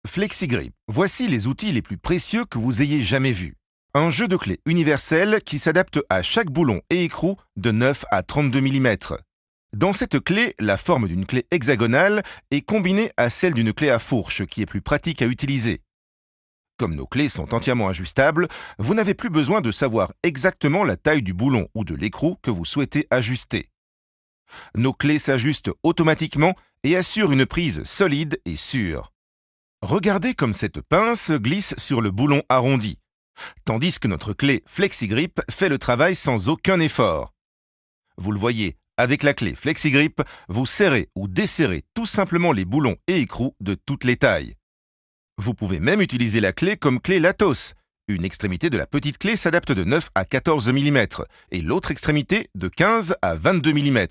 FlexiGrip, voici les outils les plus précieux que vous ayez jamais vus. Un jeu de clés universel qui s'adapte à chaque boulon et écrou de 9 à 32 mm. Dans cette clé, la forme d'une clé hexagonale est combinée à celle d'une clé à fourche qui est plus pratique à utiliser. Comme nos clés sont entièrement ajustables, vous n'avez plus besoin de savoir exactement la taille du boulon ou de l'écrou que vous souhaitez ajuster. Nos clés s'ajustent automatiquement et assurent une prise solide et sûre. Regardez comme cette pince glisse sur le boulon arrondi, tandis que notre clé FlexiGrip fait le travail sans aucun effort. Vous le voyez, avec la clé FlexiGrip, vous serrez ou desserrez tout simplement les boulons et écrous de toutes les tailles. Vous pouvez même utiliser la clé comme clé Latos. Une extrémité de la petite clé s'adapte de 9 à 14 mm et l'autre extrémité de 15 à 22 mm.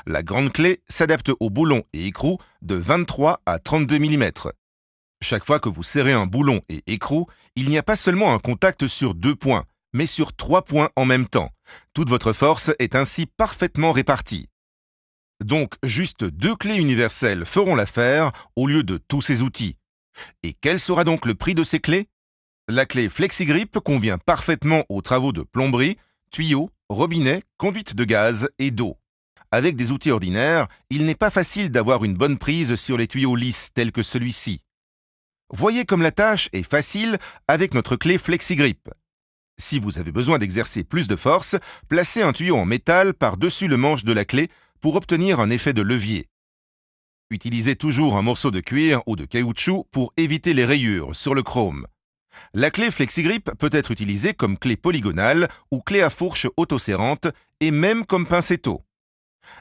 La grande clé s'adapte aux boulons et écrous de 23 à 32 mm. Chaque fois que vous serrez un boulon et écrou, il n'y a pas seulement un contact sur 2 points, mais sur 3 points en même temps. Toute votre force est ainsi parfaitement répartie. Donc, juste 2 clés universelles feront l'affaire au lieu de tous ces outils. Et quel sera donc le prix de ces clés? La clé FlexiGrip convient parfaitement aux travaux de plomberie, tuyaux, robinets, conduites de gaz et d'eau. Avec des outils ordinaires, il n'est pas facile d'avoir une bonne prise sur les tuyaux lisses tels que celui-ci. Voyez comme la tâche est facile avec notre clé FlexiGrip. Si vous avez besoin d'exercer plus de force, placez un tuyau en métal par-dessus le manche de la clé pour obtenir un effet de levier. Utilisez toujours un morceau de cuir ou de caoutchouc pour éviter les rayures sur le chrome. La clé FlexiGrip peut être utilisée comme clé polygonale ou clé à fourche autoserrante et même comme pincetto.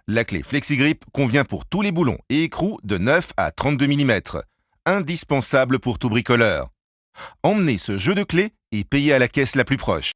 La clé FlexiGrip convient pour tous les boulons et écrous de 9 à 32 mm, indispensable pour tout bricoleur. Emmenez ce jeu de clés et payez à la caisse la plus proche.